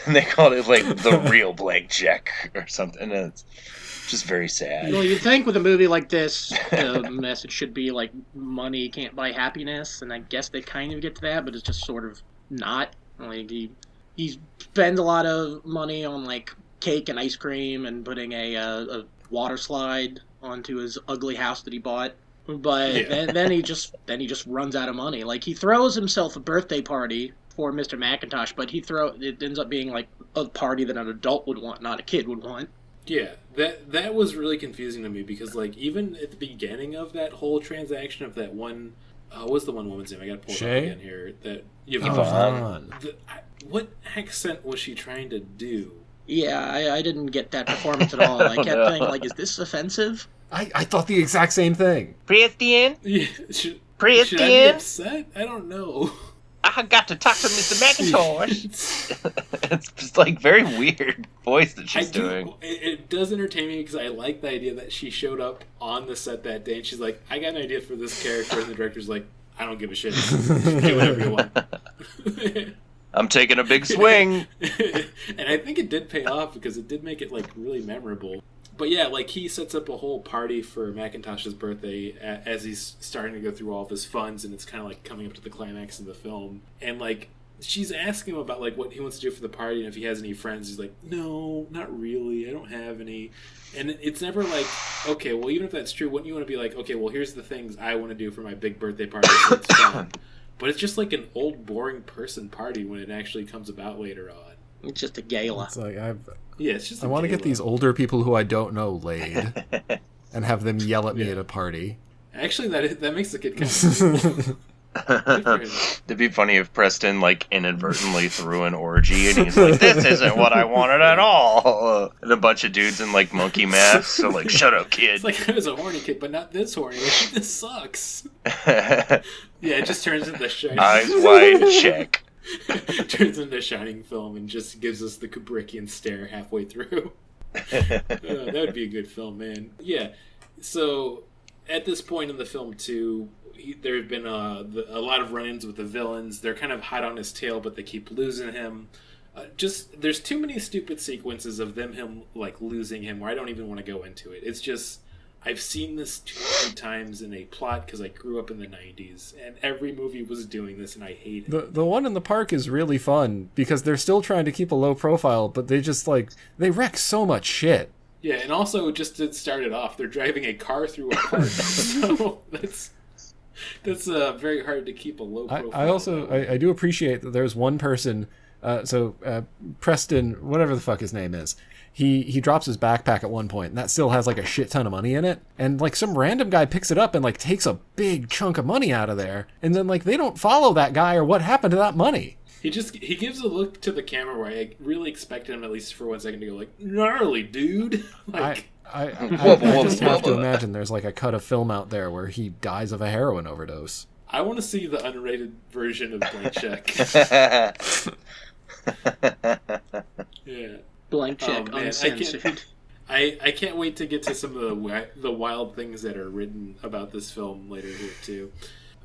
and they called it like The Real Blank Check or something. And it's just very sad. Well, you'd think with a movie like this, the message should be like money can't buy happiness, and I guess they kind of get to that, but it's just sort of not. Like he spends a lot of money on like cake and ice cream and putting a water slide onto his ugly house that he bought. But then he just runs out of money. Like he throws himself a birthday party for Mr. McIntosh, but it ends up being like a party that an adult would want, not a kid would want. Yeah, that was really confusing to me because like even at the beginning of that whole transaction of that one, what's the one woman's name? I gotta pull it up again here. That Yvonne. What accent was she trying to do? Yeah, I didn't get that performance at all. I kept thinking, like, is this offensive? I thought the exact same thing. Pretty Yeah, should I Pretty be upset? I don't know. I got to talk to Mr. McIntosh. It's just like very weird voice that she's doing. It does entertain me because I like the idea that she showed up on the set that day and she's like, I got an idea for this character, and the director's like, I don't give a shit. Do whatever you want. I'm taking a big swing. And I think it did pay off because it did make it like really memorable. But yeah, like he sets up a whole party for McIntosh's birthday as he's starting to go through all of his funds, and it's kind of like coming up to the climax of the film. And like she's asking him about like what he wants to do for the party and if he has any friends. He's like, no, not really. I don't have any. And it's never like, okay, well, even if that's true, wouldn't you want to be like, okay, well, here's the things I want to do for my big birthday party so it's fun. But it's just like an old, boring person party when it actually comes about later on. It's just a gala. It's like It's just. I want to get these older people who I don't know laid, and have them yell at me at a party. Actually, that makes the kid kind of. It'd be funny if Preston like inadvertently threw an orgy and he's like, "This isn't what I wanted at all." And a bunch of dudes in like monkey masks, so like, "Shut up, kid." It's like I was a horny kid, but not this horny. This sucks. Yeah, it just turns into Shining. Eyes wide, check. Turns into Shining film and just gives us the Kubrickian stare halfway through. That would be a good film, man. Yeah. So at this point in the film, too, there have been a lot of run-ins with the villains. They're kind of hot on his tail, but they keep losing him. There's too many stupid sequences of him like losing him where I don't even want to go into it. It's just, I've seen this too many times in a plot because I grew up in the 90s, and every movie was doing this, and I hate it. The one in the park is really fun because they're still trying to keep a low profile, but they just like, they wreck so much shit. Yeah, and also just to start it off, they're driving a car through a park, so that's very hard to keep a low profile. I do appreciate that there's one person, Preston, whatever the fuck his name is, he drops his backpack at one point, and that still has like a shit ton of money in it, and like some random guy picks it up and like takes a big chunk of money out of there, and then like they don't follow that guy or what happened to that money. He gives a look to the camera where I really expected him at least for 1 second to go like, gnarly, dude. Like, I just have to imagine there's like a cut of film out there where he dies of a heroin overdose. I want to see the unrated version of Blank Check. Yeah. Blank Check, uncensored. I can't wait to get to some of the wild things that are written about this film later here too.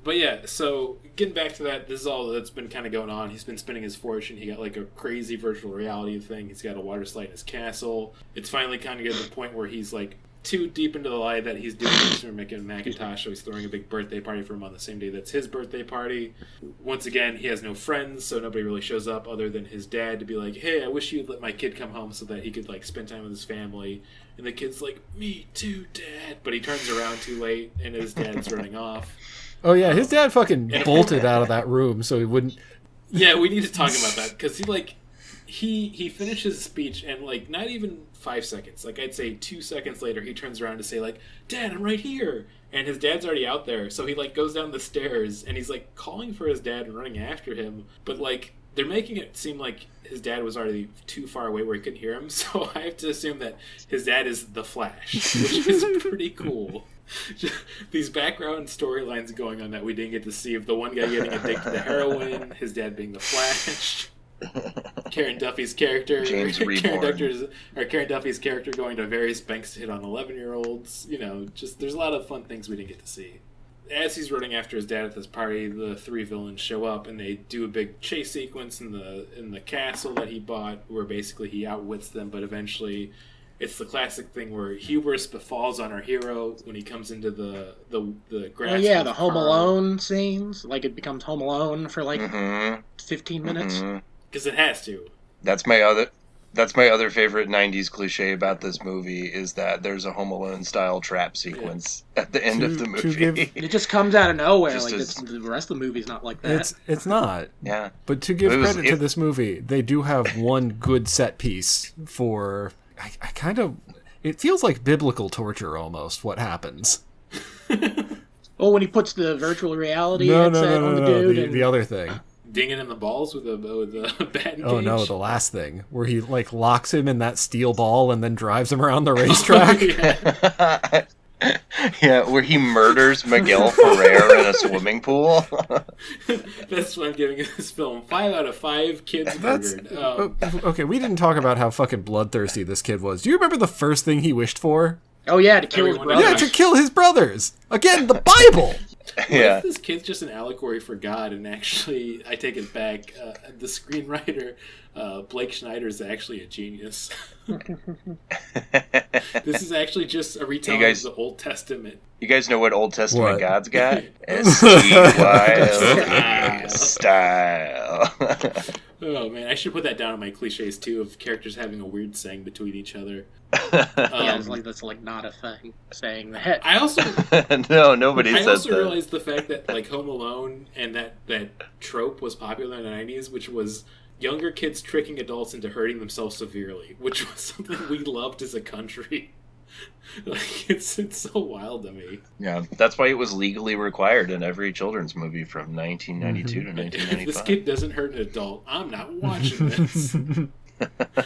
But yeah, so getting back to that, this is all that's been kind of going on. He's been spending his fortune. He got like a crazy virtual reality thing. He's got a water slide in his castle. It's finally kind of getting to the point where he's like too deep into the lie that he's doing Mr. McIntosh, so he's throwing a big birthday party for him on the same day that's his birthday party. Once again, he has no friends, so nobody really shows up other than his dad to be like, hey, I wish you'd let my kid come home so that he could, like, spend time with his family. And the kid's like, me too, Dad. But he turns around too late, and his dad's running off. Oh, yeah, his dad fucking bolted out of that room so he wouldn't... Yeah, we need to talk about that, because he finishes his speech, and, like, not even 5 seconds. Like, I'd say 2 seconds later, he turns around to say, like, Dad, I'm right here. And his dad's already out there. So he, like, goes down the stairs, and he's, like, calling for his dad and running after him. But, like, they're making it seem like his dad was already too far away where he couldn't hear him. So I have to assume that his dad is the Flash, which is pretty cool. These background storylines going on that we didn't get to see, of the one guy getting addicted to heroin, his dad being the Flash, Karen Duffy's character, James Reborn. Karen Duffy's character going to various banks to hit on 11-year-olds. You know, just there's a lot of fun things we didn't get to see. As he's running after his dad at this party, the three villains show up and they do a big chase sequence in the castle that he bought, where basically he outwits them, but eventually it's the classic thing where hubris befalls on our hero when he comes into the grass. Oh yeah, the Home Alone scenes. Like, it becomes Home Alone for like 15 minutes. Because it has to. That's my other favorite 90s cliche about this movie, is that there's a Home Alone style trap sequence at the end of the movie. It just comes out of nowhere. Just like as- the rest of the movie's not like that. It's not. Yeah. But to give credit to this movie, they do have one good set piece for... I kind of... It feels like biblical torture, almost, what happens. Oh, when he puts the virtual reality headset on the dude. The other thing. Dinging in the balls with a batting cage. Oh no, the last thing. Where he, like, locks him in that steel ball and then drives him around the racetrack. Yeah, where he murders Miguel Ferrer in a swimming pool. That's what I'm giving this film. 5 out of 5 kids murdered. Okay, we didn't talk about how fucking bloodthirsty this kid was. Do you remember the first thing he wished for? Oh yeah, to kill his brothers. Yeah, to kill his brothers. Again, the Bible. Yeah. What if this kid's just an allegory for God, and actually, I take it back, the screenwriter, Blake Schneider, is actually a genius. This is actually just a retelling of the Old Testament. You guys know what Old Testament God's got? S-T-Y-L-E style. Oh man, I should put that down in my cliches too, of characters having a weird saying between each other. Yeah, it's like that's like not a thing. Saying that. I also no, nobody says that. I also realized the fact that like Home Alone and that trope was popular in the 90s, which was younger kids tricking adults into hurting themselves severely, which was something we loved as a country. Like it's so wild to me. Yeah, that's why it was legally required in every children's movie from 1992 to 1995. If this kid doesn't hurt an adult, I'm not watching this.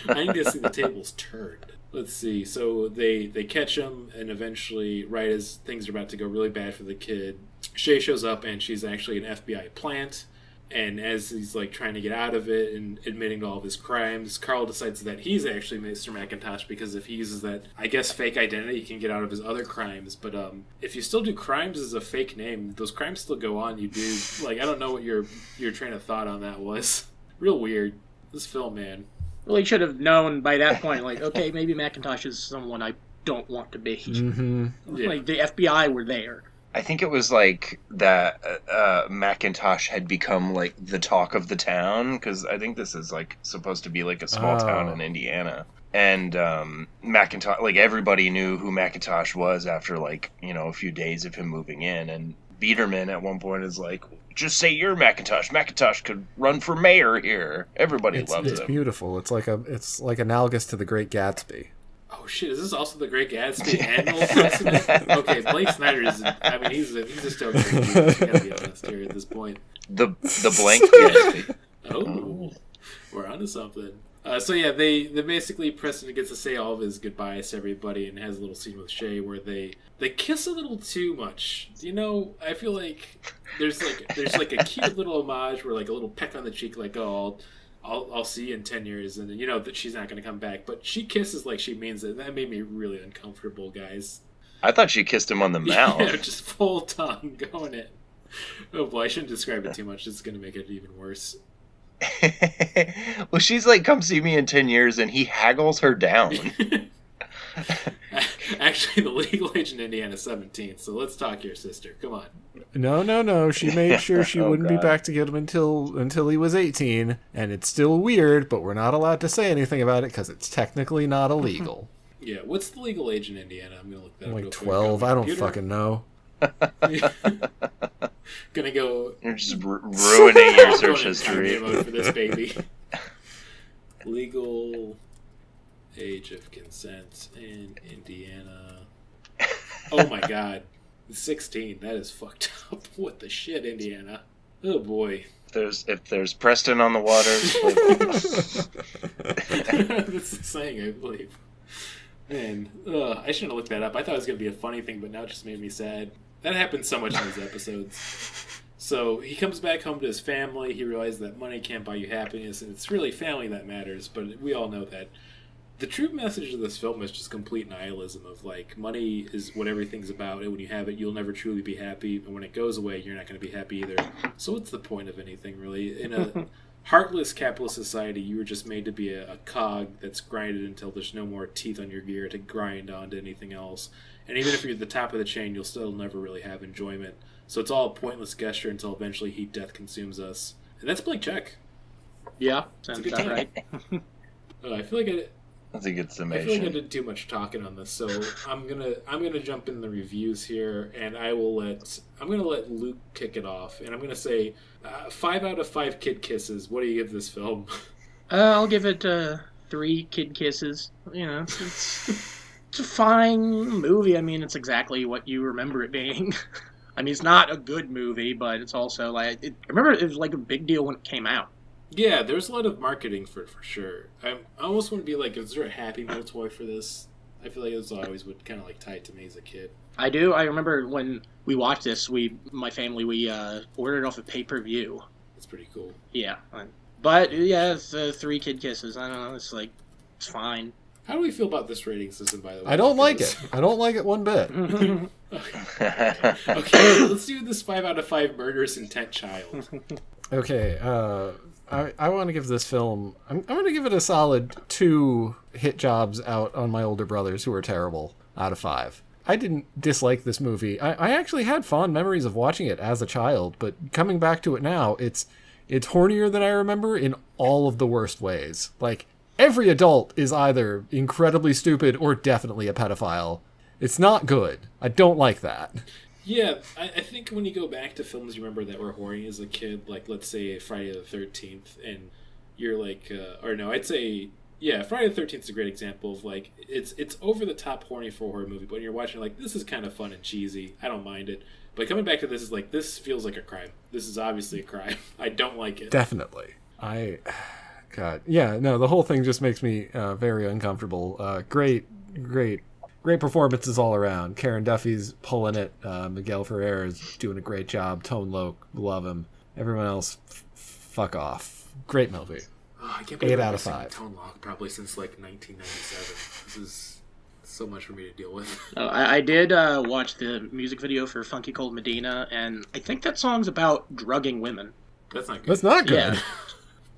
I need to see the tables turned. Let's see. So they catch him, and eventually, right as things are about to go really bad for the kid, Shay shows up, and she's actually an FBI plant. And as he's like trying to get out of it and admitting to all of his crimes, Carl decides that he's actually Mr. McIntosh, because if he uses that, I guess, fake identity, he can get out of his other crimes. But if you still do crimes as a fake name, those crimes still go on. You do, like, I don't know what your train of thought on that was. Real weird. This film, man. Well, he should have known by that point, like, okay, maybe McIntosh is someone I don't want to be. Mm-hmm. Yeah. Like, the FBI were there. I think it was like that McIntosh had become like the talk of the town, because I think this is like supposed to be like a small town in Indiana. And McIntosh, like everybody knew who McIntosh was after like, you know, a few days of him moving in. And Biederman at one point is like, just say you're McIntosh. McIntosh could run for mayor here. Everybody loves him. It's beautiful. It's like analogous to The Great Gatsby. Oh shit! Is this also The Great Gatsby and Old Testament? Okay, Blake Snyder is. I mean, he's a still great dude. You gotta be honest here at this point. The blank Gatsby. Oh, we're onto something. So yeah, they basically Preston gets to say all of his goodbyes to everybody and has a little scene with Shay where they kiss a little too much. You know, I feel like there's like a cute little homage where like a little peck on the cheek, like, oh, I'll see you in 10 years, and you know that she's not going to come back. But she kisses like she means it. That made me really uncomfortable, guys. I thought she kissed him on the mouth. Yeah, just full tongue going in. Oh boy, I shouldn't describe it too much. It's going to make it even worse. Well, she's like, come see me in 10 years, and he haggles her down. Actually, actually the legal age in Indiana is 17. So let's talk here, sister. Come on. No. She made sure she wouldn't be God. back to get him until he was 18, and it's still weird, but we're not allowed to say anything about it because it's technically not illegal. Yeah, what's the legal age in Indiana? I'm gonna look that up. Like real quick 12. on I the don't computer. fucking know. Gonna go. You're just ruining your I'm search going in history. time mode for this baby. Legal age of consent in Indiana. Oh my god. 16. That is fucked up. What the shit, Indiana? Oh boy. If there's Preston on the water, That's the saying, I believe. Man, I shouldn't have looked that up. I thought it was going to be a funny thing, but now it just made me sad. That happens so much in these episodes. So he comes back home to his family. He realizes that money can't buy you happiness, and it's really family that matters. But we all know that the true message of this film is just complete nihilism of, like, money is what everything's about, and when you have it, you'll never truly be happy, and when it goes away, you're not going to be happy either. So what's the point of anything, really? In a heartless capitalist society, you were just made to be a cog that's grinded until there's no more teeth on your gear to grind onto anything else. And even if you're at the top of the chain, you'll still never really have enjoyment. So it's all a pointless gesture until eventually heat death consumes us. And that's Blank Check. Yeah, It's a sounds good about time. right. I feel like that's a good I feel like I summation. did too much talking on this, so I'm gonna jump in the reviews here, and I'm gonna let Luke kick it off, and I'm gonna say 5 out of 5 kid kisses. What do you give this film? I'll give it 3 kid kisses. You know, it's a fine movie. I mean, it's exactly what you remember it being. I mean, it's not a good movie, but it's also like I remember it was like a big deal when it came out. Yeah, there's a lot of marketing for it for sure. I almost want to be like, is there a Happy Meal toy for this? I feel like that's always would kind of like tie it to me as a kid. I do. I remember when we watched this, my family, ordered it off of pay-per-view. That's pretty cool. Yeah. But, yeah, it's 3 kid kisses. I don't know. It's like, it's fine. How do we feel about this rating system, by the way? I don't like it. I don't like it one bit. Okay, let's do this 5 out of 5 murderous intent child. Okay, I want to give this film... I'm going to give it a solid 2 hit jobs out on my older brothers who are terrible out of 5. I didn't dislike this movie. I actually had fond memories of watching it as a child, but coming back to it now, it's hornier than I remember in all of the worst ways. Like, every adult is either incredibly stupid or definitely a pedophile. It's not good. I don't like that. Yeah, I think when you go back to films you remember that were horny as a kid, like, let's say Friday the 13th, and you're like, I'd say, yeah, Friday the 13th is a great example of, like, it's over-the-top horny for a horror movie, but when you're watching, like, this is kind of fun and cheesy. I don't mind it. But coming back to this is like, this feels like a crime. This is obviously a crime. I don't like it. Definitely. God. Yeah, no, the whole thing just makes me very uncomfortable. Great performances all around. Karen Duffy's pulling it. Miguel Ferrer is doing a great job. Tone Loc, love him. Everyone else, fuck off. Great movie. Oh, I can't believe 8 I've out of seen 5. Tone Loc probably since, like, 1997. This is so much for me to deal with. I did watch the music video for Funky Cold Medina, and I think that song's about drugging women. That's not good. That's not good. Yeah.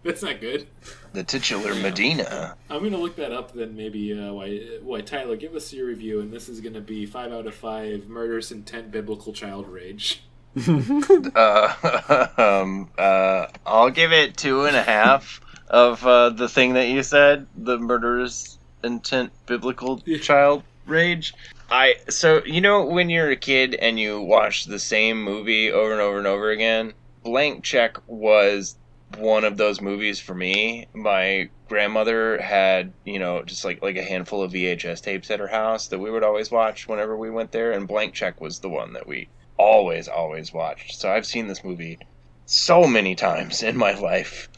That's not good. The titular Medina. I'm going to look that up then maybe. Why Tyler, give us your review, and this is going to be 5 out of 5 murderous intent biblical child rage. I'll give it 2.5 of the thing that you said, the murderous intent biblical child rage. So you know when you're a kid and you watch the same movie over and over and over again? Blank Check was one of those movies for me. My grandmother had, just like a handful of VHS tapes at her house that we would always watch whenever we went there, and Blank Check was the one that we always watched. So I've seen this movie so many times in my life,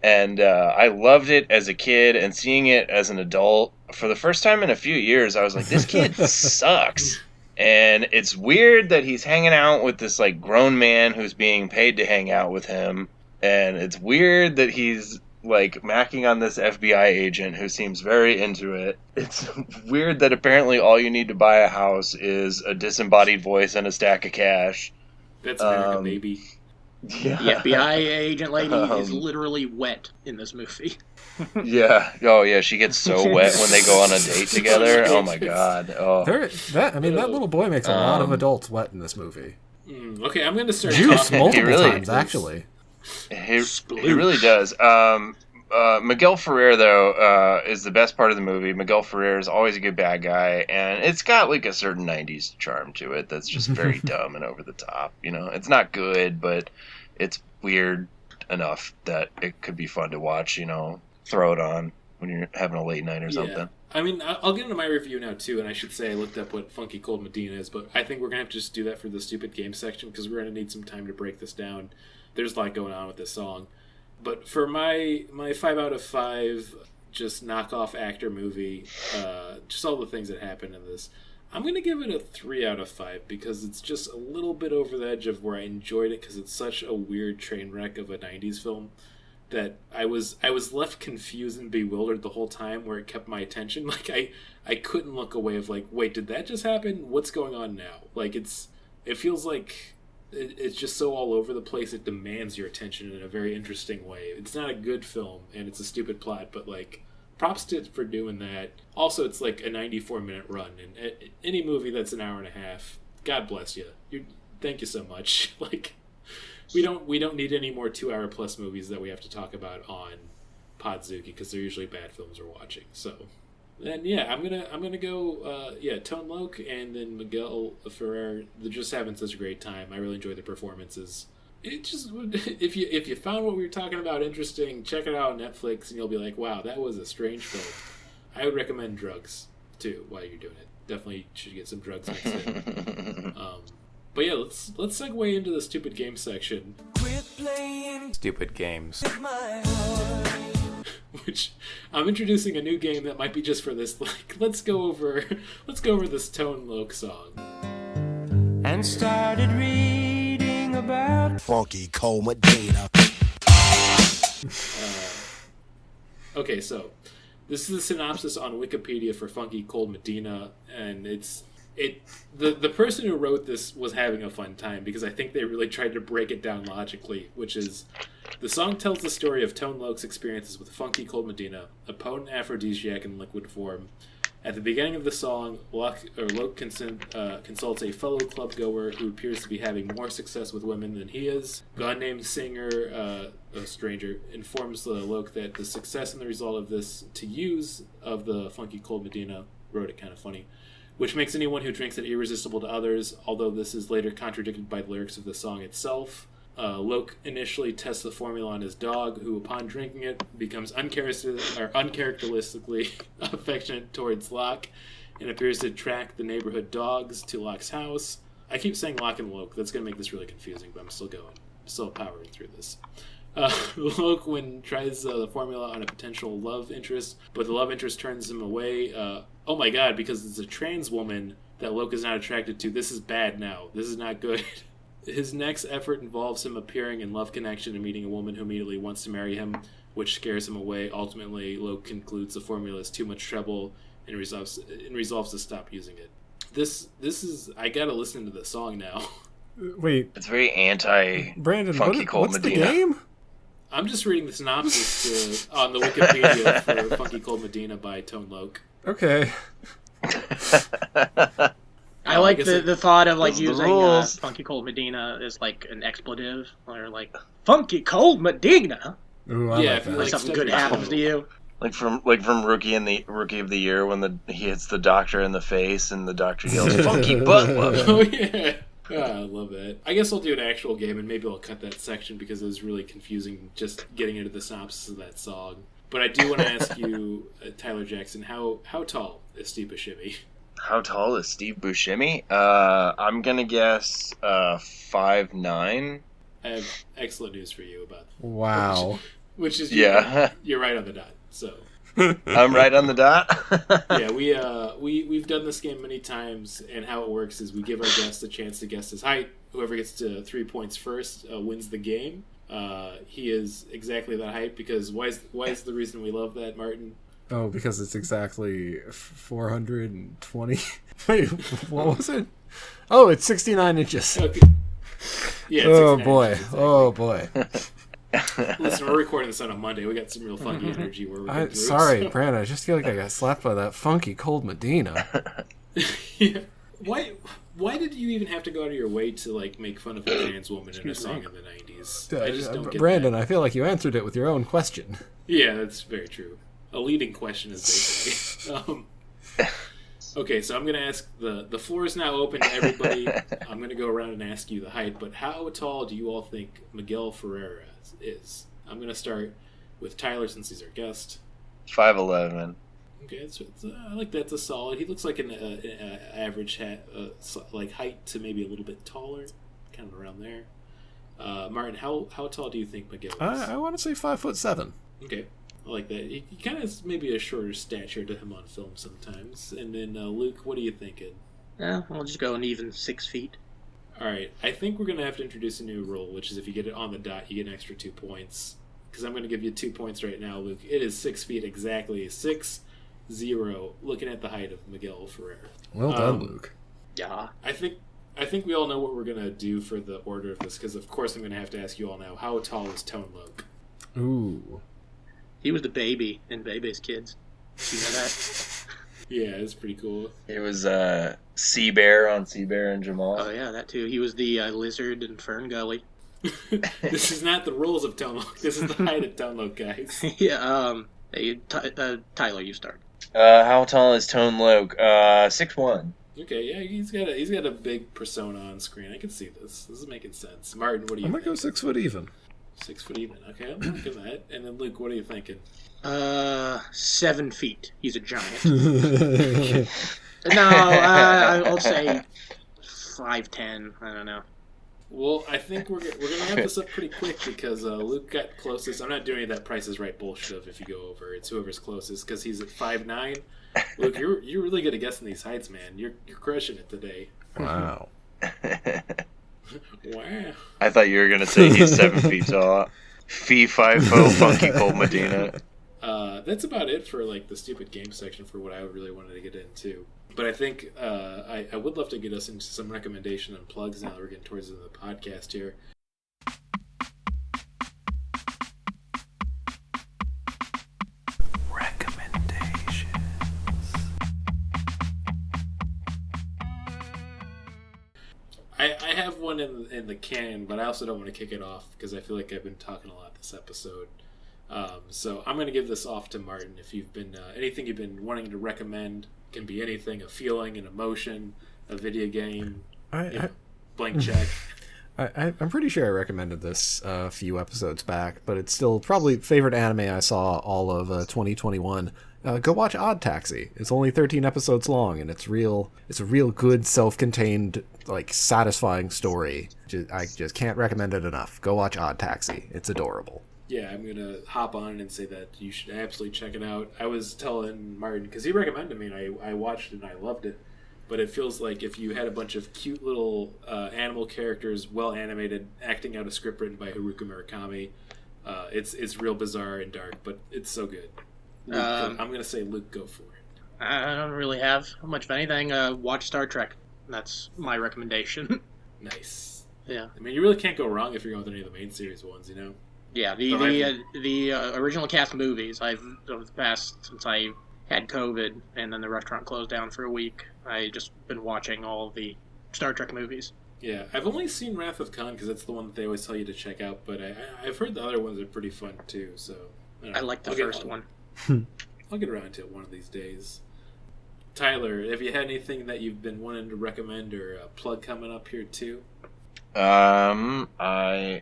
and I loved it as a kid, and seeing it as an adult for the first time in a few years, I was like, this kid sucks. And it's weird that he's hanging out with this like grown man who's being paid to hang out with him. And it's weird that he's, like, macking on this FBI agent who seems very into it. It's weird that apparently all you need to buy a house is a disembodied voice and a stack of cash. That's America, baby. Yeah. The FBI agent lady is literally wet in this movie. Yeah. Oh, yeah. She gets so wet when they go on a date together. Oh my god. Oh. That little boy makes a lot of adults wet in this movie. Okay, I'm going to start Juice talking. multiple times, actually. He really does. Miguel Ferrer, though, is the best part of the movie. Miguel Ferrer is always a good bad guy, and it's got like a certain 90s charm to it that's just very dumb and over the top. You know, it's not good, but it's weird enough that it could be fun to watch, you know, throw it on when you're having a late night or something. I mean, I'll get into my review now, too, and I should say I looked up what Funky Cold Medina is, but I think we're going to have to just do that for the stupid game section, because we're going to need some time to break this down. There's a lot going on with this song. But for my 5 out of 5 just knockoff actor movie, just all the things that happen in this, I'm going to give it a 3 out of 5, because it's just a little bit over the edge of where I enjoyed it, because it's such a weird train wreck of a 90s film that I was left confused and bewildered the whole time, where it kept my attention. Like, I couldn't look away of like, wait, did that just happen? What's going on now? Like, it feels like it's just so all over the place. It demands your attention in a very interesting way. It's not a good film, and it's a stupid plot, but like, props to it for doing that. Also, it's like a 94-minute run, and any movie that's an hour and a half, God bless you. Thank you so much. Like, we don't need any more 2-hour plus movies that we have to talk about on Podzuki, because they're usually bad films we're watching. So, and yeah, I'm gonna go Tone Loc and then Miguel Ferrer. They're just having such a great time. I really enjoy the performances. It just, if you found what we were talking about interesting, check it out on Netflix, and you'll be like, wow, that was a strange film. I would recommend drugs too while you're doing it. Definitely should get some drugs mixed in. But yeah, let's segue into the stupid game section. Quit playing Stupid games. my heart. Which I'm introducing a new game that might be just for this. Like, let's go over this Tone Loc song. And started reading about Funky Cold Medina. Okay, so this is the synopsis on Wikipedia for Funky Cold Medina, and the person who wrote this was having a fun time, because I think they really tried to break it down logically, which is, the song tells the story of Tone Loc's experiences with Funky Cold Medina, a potent aphrodisiac in liquid form. At the beginning of the song, Loc consults a fellow club-goer who appears to be having more success with women than he is. A god-named singer, a stranger, informs Loc that the success and the result of this to use of the Funky Cold Medina, wrote it kind of funny, which makes anyone who drinks it irresistible to others, although this is later contradicted by the lyrics of the song itself. Loc initially tests the formula on his dog, who, upon drinking it, becomes uncharacteristically affectionate towards Loc, and appears to track the neighborhood dogs to Loc's house. I keep saying Loc and Loc. That's going to make this really confusing, but I'm still going. I'm still powering through this. Loc, when tries the formula on a potential love interest, but the love interest turns him away. Oh my god, because it's a trans woman that Loc is not attracted to. This is bad now. This is not good. His next effort involves him appearing in love connection and meeting a woman who immediately wants to marry him, which scares him away. Ultimately, Loc concludes the formula is too much trouble and resolves to stop using it. This is, I gotta listen to the song now. Wait, It's very anti Brandon, Funky Cold what's Medina. the game? I'm just reading the synopsis on the Wikipedia for Funky Cold Medina by Tone Loc. Okay. I like the thought of like Those are the using rules. Funky Cold Medina as like an expletive, or like Funky Cold Medina. Ooh, I Yeah, like if you that. like Something stuff good you happens know. to you. Like from Rookie of the Year, when he hits the doctor in the face and the doctor yells "Funky butt love." Oh yeah. I love that. I guess I'll do an actual game, and maybe I'll cut that section because it was really confusing just getting into the synopsis of that song. But I do want to ask you, Tyler Jackson, how tall is Steve Buscemi? How tall is Steve Buscemi? I'm gonna guess 5'9". I have excellent news for you about that. Wow. Which is Yeah. you're right on the dot. So I'm right on the dot. yeah, we've done this game many times, and how it works is we give our guest a chance to guess his height. Whoever gets to 3 points first wins the game. He is exactly that height, because why is the reason we love that, Martin? Oh, because it's exactly 420. Wait, what was it? Oh, it's 69 inches. Okay. Yeah. Oh 69 boy. inches, exactly. Oh boy. Listen, we're recording this on a Monday. We got some real funky energy where we're going through. Sorry, So. Brandon. I just feel like I got slapped by that funky cold Medina. Yeah. Why did you even have to go out of your way to like make fun of a trans woman in a song in the 90s? I just don't get Brandon, that. I feel like you answered it with your own question. Yeah, that's very true. A leading question, as they say. Okay, so I'm going to ask the floor is now open to everybody. I'm going to go around and ask you the height, but how tall do you all think Miguel Ferreira is? I'm going to start with Tyler since he's our guest. 5'11". Okay, I like that's a solid. He looks like an average like height to maybe a little bit taller, kind of around there. Martin, how tall do you think Miguel is? I want to say 5'7". Okay, I like that. He kind of has maybe a shorter stature to him on film sometimes. And then Luke, what are you thinking? Yeah, I'll just go an even 6 feet. All right, I think we're gonna have to introduce a new rule, which is if you get it on the dot, you get an extra 2 points. Because I'm gonna give you 2 points right now, Luke. It is 6 feet exactly. 6-0. Looking at the height of Miguel Ferrer. Well done, Luke. Yeah. I think we all know what we're gonna do for the order of this, because of course I'm gonna have to ask you all now. How tall is Tone Loc? Ooh. He was the baby in Baby's Kids. You know that? Yeah, it's pretty cool. It was Sea Bear on Sea Bear and Jamal. Oh yeah, that too. He was the lizard in Fern Gully. This is not the rules of Tone Loc. This is the height of Tone Loc, guys. Yeah. Tyler, you start. How tall is Tone Loc? 6'1". Okay, yeah, he's got a big persona on screen. I can see this. This is making sense. Martin, what do you I'm think? going to go 6 foot even. 6 foot even. Okay, I'm liking that. And then Luke, what are you thinking? 7 feet. He's a giant. No, I'll say 5'10". I don't know. Well, I think we're gonna wrap this up pretty quick because Luke got closest. I'm not doing any of that Price is Right bullshit of if you go over. It's whoever's closest because he's at 5'9". Luke, you're really good at guessing these heights, man. You're crushing it today. Wow. Wow. I thought you were gonna say he's 7 feet tall. Fee fi fo Funky Cold Medina. That's about it for like the stupid game section for what I really wanted to get into. But I think I would love to get us into some recommendation and plugs now that we're getting towards the end of the podcast here. Recommendations. I have one in the can, but I also don't want to kick it off because I feel like I've been talking a lot this episode. So I'm going to give this off to Martin. If you've been anything you've been wanting to recommend, can be anything, a feeling, an emotion, a video game, blank check. I'm pretty sure I recommended this a few episodes back, but it's still probably favorite anime I saw all of 2021. Go watch Odd Taxi. It's only 13 episodes long, and it's a real good, self-contained, like satisfying story. I just can't recommend it enough. Go watch Odd Taxi. It's adorable. Yeah, I'm gonna hop on and say that you should absolutely check it out. I was telling Martin because he recommended me, and I watched it and I loved it. But it feels like if you had a bunch of cute little animal characters, well animated, acting out a script written by Haruka Murakami, it's real bizarre and dark, but it's so good. Luke, I'm gonna say Luke, go for it. I don't really have much of anything. Watch Star Trek. That's my recommendation. Nice. Yeah. I mean, you really can't go wrong if you're going with any of the main series ones, you know. Yeah, the original cast movies. Over the past since I had COVID and then the restaurant closed down for a week, I just been watching all of the Star Trek movies. Yeah, I've only seen Wrath of Khan because that's the one that they always tell you to check out. But I've heard the other ones are pretty fun too. So I like the first one. I'll get around to it one of these days. Tyler, have you had anything that you've been wanting to recommend or a plug coming up here too? I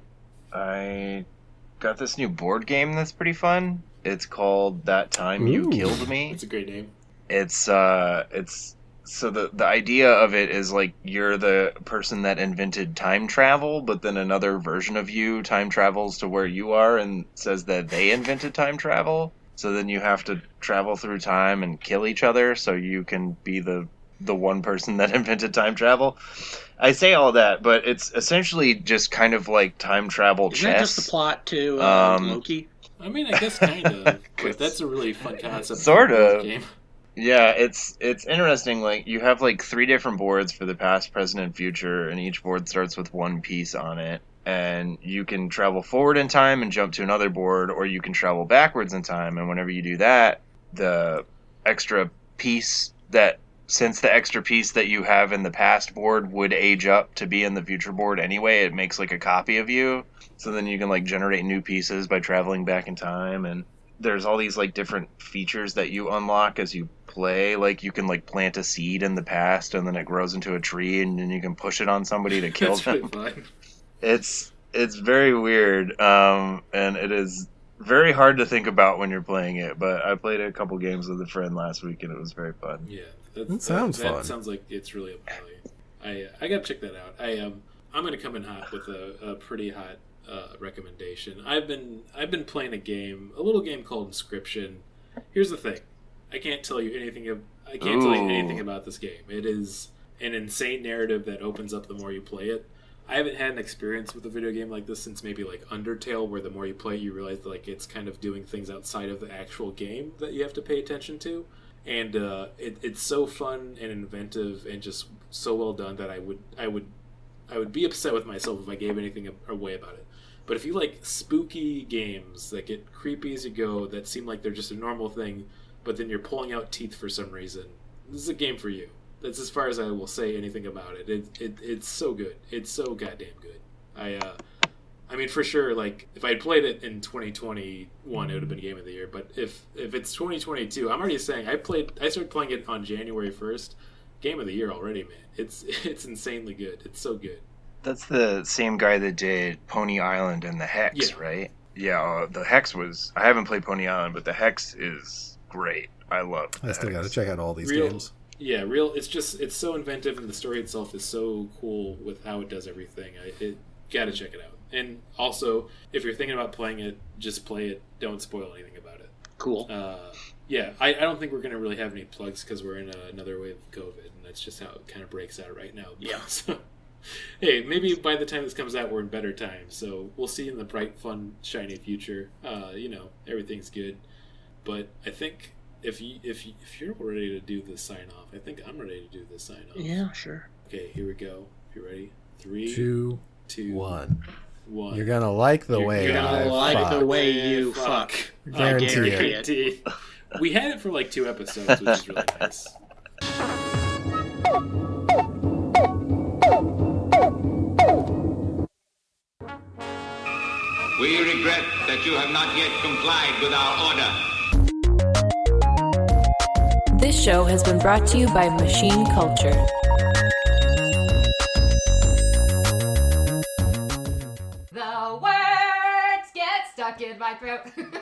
got this new board game that's pretty fun. It's called That Time You Killed Me. It's a great name. It's so the idea of it is like you're the person that invented time travel, but then another version of you time travels to where you are and says that they invented time travel. So then you have to travel through time and kill each other so you can be the one person that invented time travel. I say all that, but it's essentially just kind of like time travel chess. Isn't that just the plot to Loki? I mean, I guess kind of, but that's a really fun concept. Sort of. Game. Yeah, it's interesting. Like you have like 3 different boards for the past, present, and future, and each board starts with one piece on it. And you can travel forward in time and jump to another board, or you can travel backwards in time. And whenever you do that, the extra piece that since the extra piece that you have in the past board would age up to be in the future board anyway, it makes like a copy of you. So then you can like generate new pieces by traveling back in time, and there's all these like different features that you unlock as you play. Like you can like plant a seed in the past and then it grows into a tree and then you can push it on somebody to kill That's them. pretty fun. It's very weird, and it is very hard to think about when you're playing it. But I played a couple games with a friend last week and it was very fun. Yeah, That sounds fun. That sounds like it's really up my alley. I gotta check that out. I'm gonna come in hot with a pretty hot recommendation. I've been playing a little game called Inscription. Here's the thing, I can't tell you anything about this game. It is an insane narrative that opens up the more you play it. I haven't had an experience with a video game like this since maybe like Undertale, where the more you play it, you realize that, like, it's kind of doing things outside of the actual game that you have to pay attention to. And it's so fun and inventive and just so well done that I would be upset with myself if I gave anything away about it. But if you like spooky games that get creepy as you go, that seem like they're just a normal thing, but then you're pulling out teeth for some reason, this is a game for you. That's as far as I will say anything about it. It's so good. It's so goddamn good. I mean, for sure, like, if I had played it in 2021, it would have been Game of the Year. But if it's 2022, I'm already saying I started playing it on January 1st. Game of the Year already, man. It's insanely good. It's so good. That's the same guy that did Pony Island and the Hex, right? Yeah, the Hex was... I haven't played Pony Island, but the Hex is great. I love the I still got to Hex. check out all these games. Yeah, it's so inventive, and the story itself is so cool with how it does everything. Gotta check it out. And also, if you're thinking about playing it, just play it. Don't spoil anything about it. Cool. Yeah, I don't think we're going to really have any plugs because we're in another wave of COVID, and that's just how it kind of breaks out right now. Yeah. So, hey, maybe by the time this comes out, we're in better times. So we'll see in the bright, fun, shiny future. Everything's good. But I think if you're ready to do the sign off, I think I'm ready to do the sign off. Yeah, sure. Okay, here we go. You ready? 3, 2, 2, 1. 1. You're gonna like the way You're gonna I like fuck. the way you fuck. Guarantee I guarantee it. We had it for like 2 episodes, which is really nice. We regret that you have not yet complied with our order. This show has been brought to you by Machine Culture. The words get stuck in my throat.